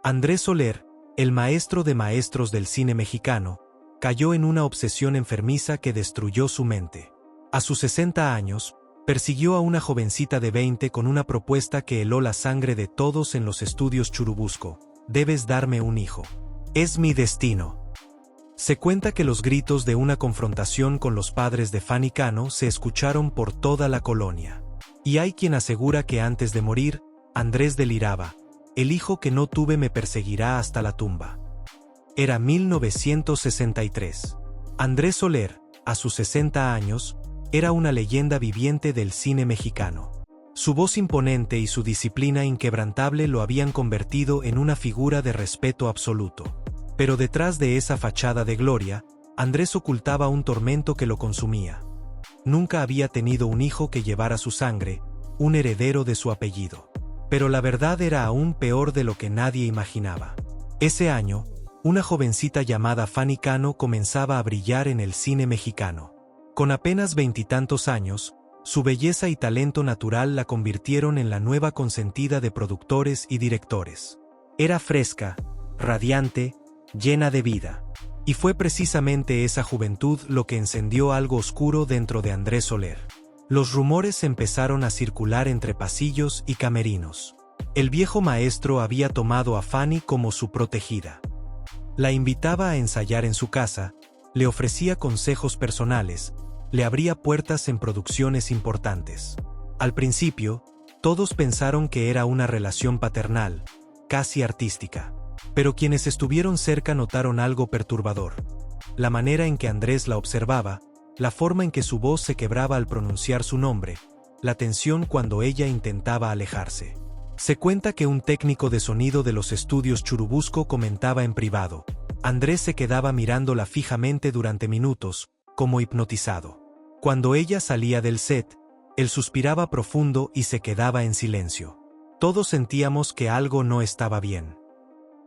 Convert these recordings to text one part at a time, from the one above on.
Andrés Soler, el maestro de maestros del cine mexicano, cayó en una obsesión enfermiza que destruyó su mente. A sus 60 años, persiguió a una jovencita de 20 con una propuesta que heló la sangre de todos en los estudios Churubusco: debes darme un hijo. Es mi destino. Se cuenta que los gritos de una confrontación con los padres de Fanny Cano se escucharon por toda la colonia. Y hay quien asegura que antes de morir, Andrés deliraba: el hijo que no tuve me perseguirá hasta la tumba. Era 1963. Andrés Soler, a sus 60 años, era una leyenda viviente del cine mexicano. Su voz imponente y su disciplina inquebrantable lo habían convertido en una figura de respeto absoluto. Pero detrás de esa fachada de gloria, Andrés ocultaba un tormento que lo consumía. Nunca había tenido un hijo que llevara su sangre, un heredero de su apellido. Pero la verdad era aún peor de lo que nadie imaginaba. Ese año, una jovencita llamada Fanny Cano comenzaba a brillar en el cine mexicano. Con apenas 20 y tantos años, su belleza y talento natural la convirtieron en la nueva consentida de productores y directores. Era fresca, radiante, llena de vida. Y fue precisamente esa juventud lo que encendió algo oscuro dentro de Andrés Soler. Los rumores empezaron a circular entre pasillos y camerinos. El viejo maestro había tomado a Fanny como su protegida. La invitaba a ensayar en su casa, le ofrecía consejos personales, le abría puertas en producciones importantes. Al principio, todos pensaron que era una relación paternal, casi artística. Pero quienes estuvieron cerca notaron algo perturbador: la manera en que Andrés la observaba, la forma en que su voz se quebraba al pronunciar su nombre, la tensión cuando ella intentaba alejarse. Se cuenta que un técnico de sonido de los estudios Churubusco comentaba en privado: Andrés se quedaba mirándola fijamente durante minutos, como hipnotizado. Cuando ella salía del set, él suspiraba profundo y se quedaba en silencio. Todos sentíamos que algo no estaba bien.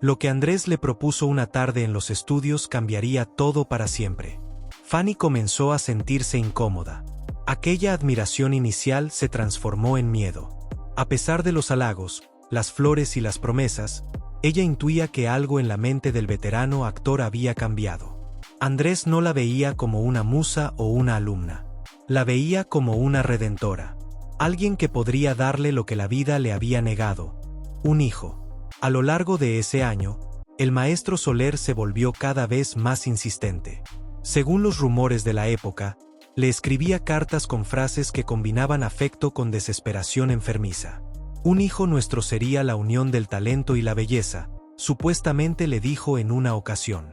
Lo que Andrés le propuso una tarde en los estudios cambiaría todo para siempre. Fanny comenzó a sentirse incómoda. Aquella admiración inicial se transformó en miedo. A pesar de los halagos, las flores y las promesas, ella intuía que algo en la mente del veterano actor había cambiado. Andrés no la veía como una musa o una alumna. La veía como una redentora. Alguien que podría darle lo que la vida le había negado: un hijo. A lo largo de ese año, el maestro Soler se volvió cada vez más insistente. Según los rumores de la época, le escribía cartas con frases que combinaban afecto con desesperación enfermiza. Un hijo nuestro sería la unión del talento y la belleza, supuestamente le dijo en una ocasión.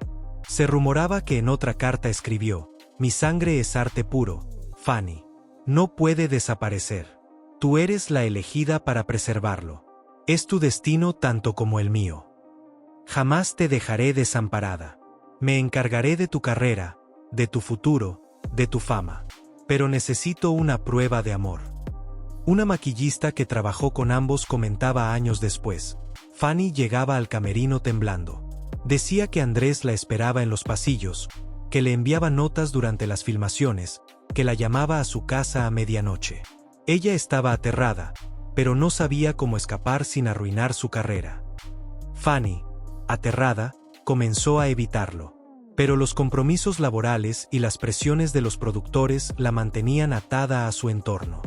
Se rumoraba que en otra carta escribió: mi sangre es arte puro, Fanny. No puede desaparecer. Tú eres la elegida para preservarlo. Es tu destino tanto como el mío. Jamás te dejaré desamparada. Me encargaré de tu carrera, de tu futuro, de tu fama. Pero necesito una prueba de amor. Una maquillista que trabajó con ambos comentaba años después: Fanny llegaba al camerino temblando. Decía que Andrés la esperaba en los pasillos, que le enviaba notas durante las filmaciones, que la llamaba a su casa a medianoche. Ella estaba aterrada, pero no sabía cómo escapar sin arruinar su carrera. Fanny, aterrada, comenzó a evitarlo. Pero los compromisos laborales y las presiones de los productores la mantenían atada a su entorno.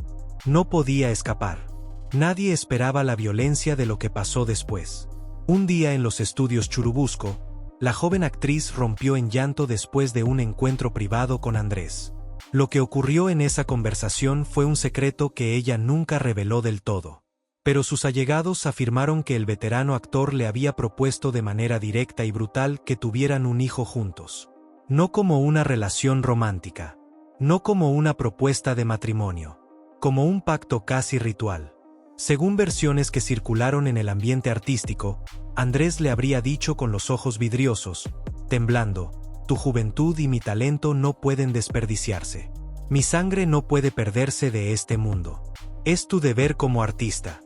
No podía escapar. Nadie esperaba la violencia de lo que pasó después. Un día en los estudios Churubusco, la joven actriz rompió en llanto después de un encuentro privado con Andrés. Lo que ocurrió en esa conversación fue un secreto que ella nunca reveló del todo. Pero sus allegados afirmaron que el veterano actor le había propuesto de manera directa y brutal que tuvieran un hijo juntos. No como una relación romántica. No como una propuesta de matrimonio. Como un pacto casi ritual. Según versiones que circularon en el ambiente artístico, Andrés le habría dicho con los ojos vidriosos, temblando: tu juventud y mi talento no pueden desperdiciarse. Mi sangre no puede perderse de este mundo. Es tu deber como artista.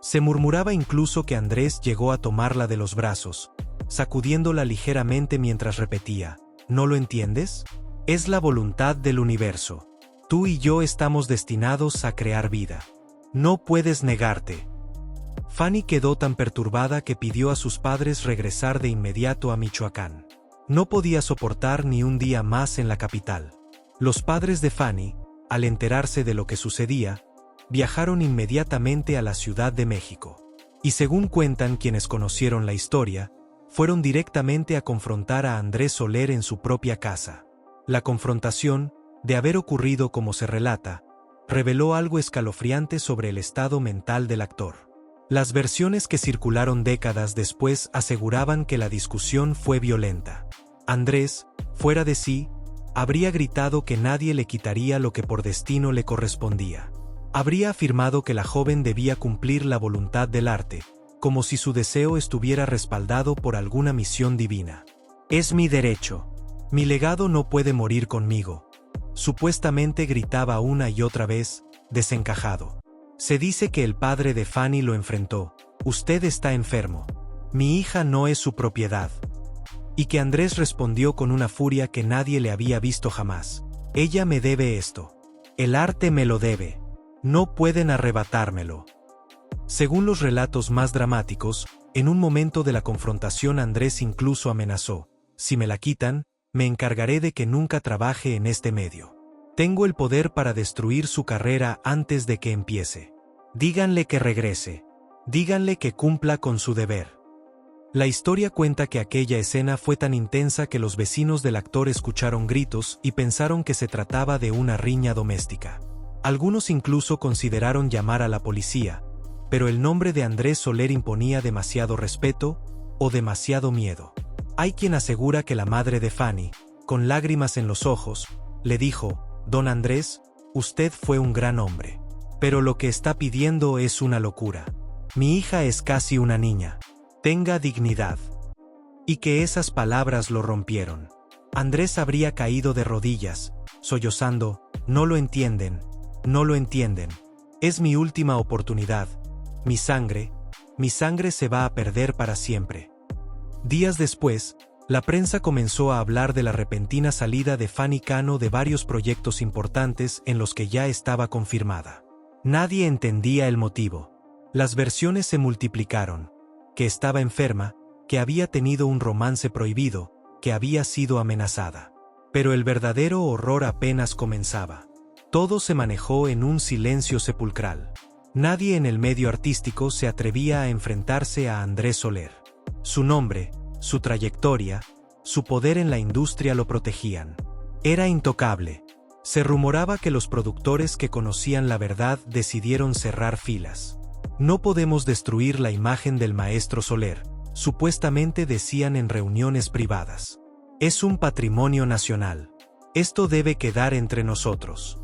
Se murmuraba incluso que Andrés llegó a tomarla de los brazos, sacudiéndola ligeramente mientras repetía: ¿no lo entiendes? Es la voluntad del universo. Tú y yo estamos destinados a crear vida. No puedes negarte. Fanny quedó tan perturbada que pidió a sus padres regresar de inmediato a Michoacán. No podía soportar ni un día más en la capital. Los padres de Fanny, al enterarse de lo que sucedía, viajaron inmediatamente a la Ciudad de México. Y según cuentan quienes conocieron la historia, fueron directamente a confrontar a Andrés Soler en su propia casa. La confrontación, de haber ocurrido como se relata, reveló algo escalofriante sobre el estado mental del actor. Las versiones que circularon décadas después aseguraban que la discusión fue violenta. Andrés, fuera de sí, habría gritado que nadie le quitaría lo que por destino le correspondía. Habría afirmado que la joven debía cumplir la voluntad del arte, como si su deseo estuviera respaldado por alguna misión divina. «Es mi derecho. Mi legado no puede morir conmigo», supuestamente gritaba una y otra vez, desencajado. Se dice que el padre de Fanny lo enfrentó: «Usted está enfermo. Mi hija no es su propiedad». Y que Andrés respondió con una furia que nadie le había visto jamás: «Ella me debe esto. El arte me lo debe. No pueden arrebatármelo». Según los relatos más dramáticos, en un momento de la confrontación Andrés incluso amenazó: «Si me la quitan, me encargaré de que nunca trabaje en este medio. Tengo el poder para destruir su carrera antes de que empiece. Díganle que regrese. Díganle que cumpla con su deber». La historia cuenta que aquella escena fue tan intensa que los vecinos del actor escucharon gritos y pensaron que se trataba de una riña doméstica. Algunos incluso consideraron llamar a la policía, pero el nombre de Andrés Soler imponía demasiado respeto o demasiado miedo. Hay quien asegura que la madre de Fanny, con lágrimas en los ojos, le dijo: «Don Andrés, usted fue un gran hombre. Pero lo que está pidiendo es una locura. Mi hija es casi una niña. Tenga dignidad». Y que esas palabras lo rompieron. Andrés habría caído de rodillas, sollozando: «No lo entienden, no lo entienden. Es mi última oportunidad. Mi sangre se va a perder para siempre». Días después, la prensa comenzó a hablar de la repentina salida de Fanny Cano de varios proyectos importantes en los que ya estaba confirmada. Nadie entendía el motivo. Las versiones se multiplicaron: que estaba enferma, que había tenido un romance prohibido, que había sido amenazada. Pero el verdadero horror apenas comenzaba. Todo se manejó en un silencio sepulcral. Nadie en el medio artístico se atrevía a enfrentarse a Andrés Soler. Su nombre, su trayectoria, su poder en la industria lo protegían. Era intocable. Se rumoraba que los productores que conocían la verdad decidieron cerrar filas. «No podemos destruir la imagen del maestro Soler», supuestamente decían en reuniones privadas. «Es un patrimonio nacional. Esto debe quedar entre nosotros».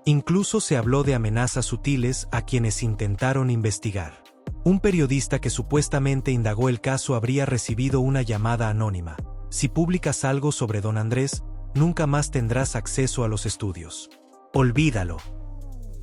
Incluso se habló de amenazas sutiles a quienes intentaron investigar. Un periodista que supuestamente indagó el caso habría recibido una llamada anónima: «Si publicas algo sobre don Andrés, nunca más tendrás acceso a los estudios. Olvídalo».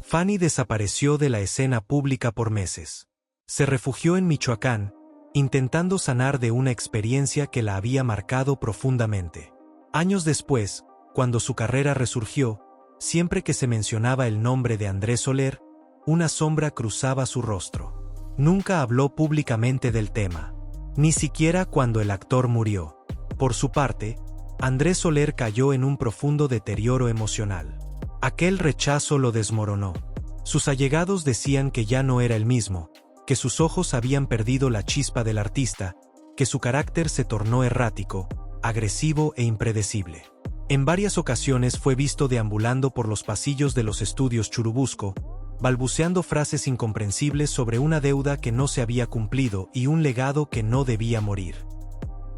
Fanny desapareció de la escena pública por meses. Se refugió en Michoacán, intentando sanar de una experiencia que la había marcado profundamente. Años después, cuando su carrera resurgió, siempre que se mencionaba el nombre de Andrés Soler, una sombra cruzaba su rostro. Nunca habló públicamente del tema, ni siquiera cuando el actor murió. Por su parte, Andrés Soler cayó en un profundo deterioro emocional. Aquel rechazo lo desmoronó. Sus allegados decían que ya no era el mismo, que sus ojos habían perdido la chispa del artista, que su carácter se tornó errático, agresivo e impredecible. En varias ocasiones fue visto deambulando por los pasillos de los estudios Churubusco, balbuceando frases incomprensibles sobre una deuda que no se había cumplido y un legado que no debía morir.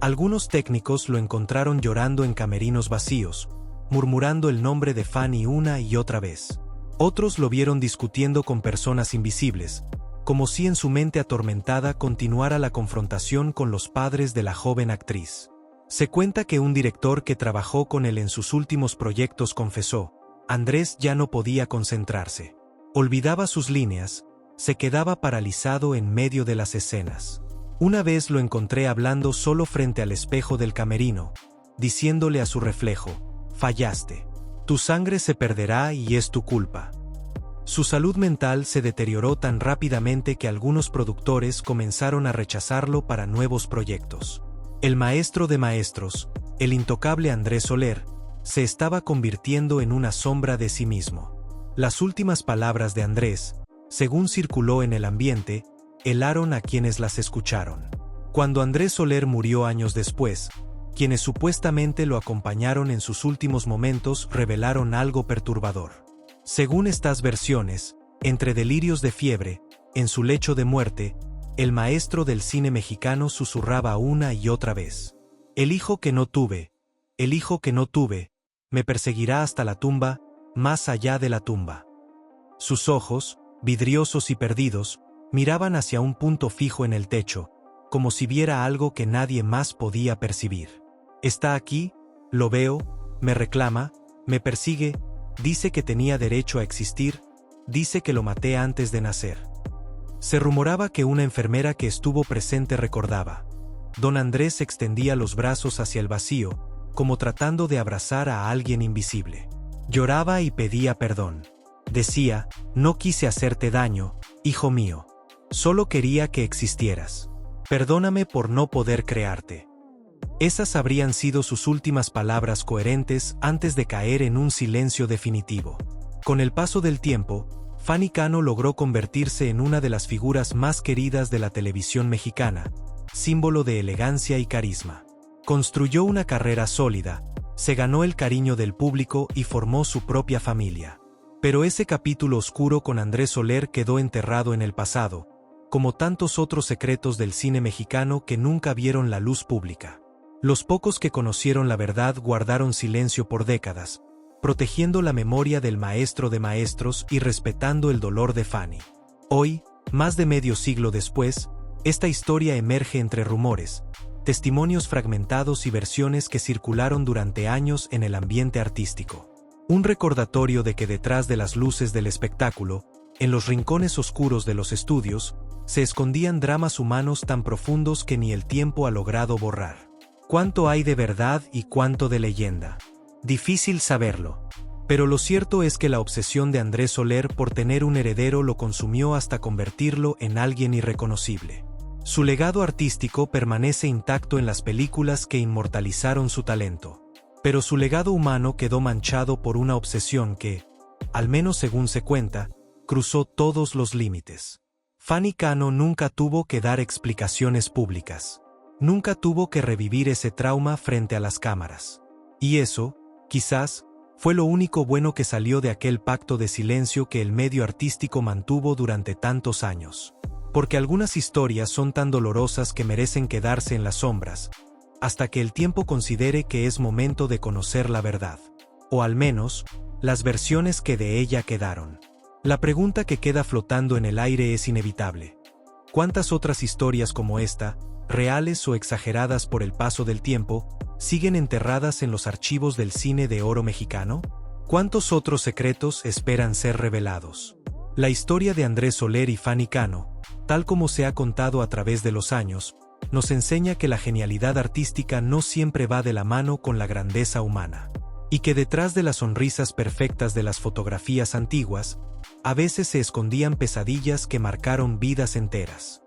Algunos técnicos lo encontraron llorando en camerinos vacíos, murmurando el nombre de Fanny una y otra vez. Otros lo vieron discutiendo con personas invisibles, como si en su mente atormentada continuara la confrontación con los padres de la joven actriz. Se cuenta que un director que trabajó con él en sus últimos proyectos confesó: Andrés ya no podía concentrarse. Olvidaba sus líneas, se quedaba paralizado en medio de las escenas. Una vez lo encontré hablando solo frente al espejo del camerino, diciéndole a su reflejo: fallaste. Tu sangre se perderá y es tu culpa. Su salud mental se deterioró tan rápidamente que algunos productores comenzaron a rechazarlo para nuevos proyectos. El maestro de maestros, el intocable Andrés Soler, se estaba convirtiendo en una sombra de sí mismo. Las últimas palabras de Andrés, según circuló en el ambiente, helaron a quienes las escucharon. Cuando Andrés Soler murió años después, quienes supuestamente lo acompañaron en sus últimos momentos revelaron algo perturbador. Según estas versiones, entre delirios de fiebre, en su lecho de muerte, el maestro del cine mexicano susurraba una y otra vez: el hijo que no tuve, el hijo que no tuve, me perseguirá hasta la tumba, más allá de la tumba. Sus ojos, vidriosos y perdidos, miraban hacia un punto fijo en el techo, como si viera algo que nadie más podía percibir. Está aquí, lo veo, me reclama, me persigue, dice que tenía derecho a existir, dice que lo maté antes de nacer. Se rumoraba que una enfermera que estuvo presente recordaba. Don Andrés extendía los brazos hacia el vacío, como tratando de abrazar a alguien invisible. Lloraba y pedía perdón. Decía: no quise hacerte daño, hijo mío. Solo quería que existieras. Perdóname por no poder crearte. Esas habrían sido sus últimas palabras coherentes antes de caer en un silencio definitivo. Con el paso del tiempo, Fanny Cano logró convertirse en una de las figuras más queridas de la televisión mexicana, símbolo de elegancia y carisma. Construyó una carrera sólida, se ganó el cariño del público y formó su propia familia. Pero ese capítulo oscuro con Andrés Soler quedó enterrado en el pasado, como tantos otros secretos del cine mexicano que nunca vieron la luz pública. Los pocos que conocieron la verdad guardaron silencio por décadas, protegiendo la memoria del maestro de maestros y respetando el dolor de Fanny. Hoy, más de medio siglo después, esta historia emerge entre rumores, testimonios fragmentados y versiones que circularon durante años en el ambiente artístico. Un recordatorio de que detrás de las luces del espectáculo, en los rincones oscuros de los estudios, se escondían dramas humanos tan profundos que ni el tiempo ha logrado borrar. ¿Cuánto hay de verdad y cuánto de leyenda? Difícil saberlo. Pero lo cierto es que la obsesión de Andrés Soler por tener un heredero lo consumió hasta convertirlo en alguien irreconocible. Su legado artístico permanece intacto en las películas que inmortalizaron su talento. Pero su legado humano quedó manchado por una obsesión que, al menos según se cuenta, cruzó todos los límites. Fanny Cano nunca tuvo que dar explicaciones públicas. Nunca tuvo que revivir ese trauma frente a las cámaras. Y eso, quizás, fue lo único bueno que salió de aquel pacto de silencio que el medio artístico mantuvo durante tantos años. Porque algunas historias son tan dolorosas que merecen quedarse en las sombras, hasta que el tiempo considere que es momento de conocer la verdad. O al menos, las versiones que de ella quedaron. La pregunta que queda flotando en el aire es inevitable. ¿Cuántas otras historias como esta, reales o exageradas por el paso del tiempo, siguen enterradas en los archivos del cine de oro mexicano? ¿Cuántos otros secretos esperan ser revelados? La historia de Andrés Soler y Fanny Cano, tal como se ha contado a través de los años, nos enseña que la genialidad artística no siempre va de la mano con la grandeza humana. Y que detrás de las sonrisas perfectas de las fotografías antiguas, a veces se escondían pesadillas que marcaron vidas enteras.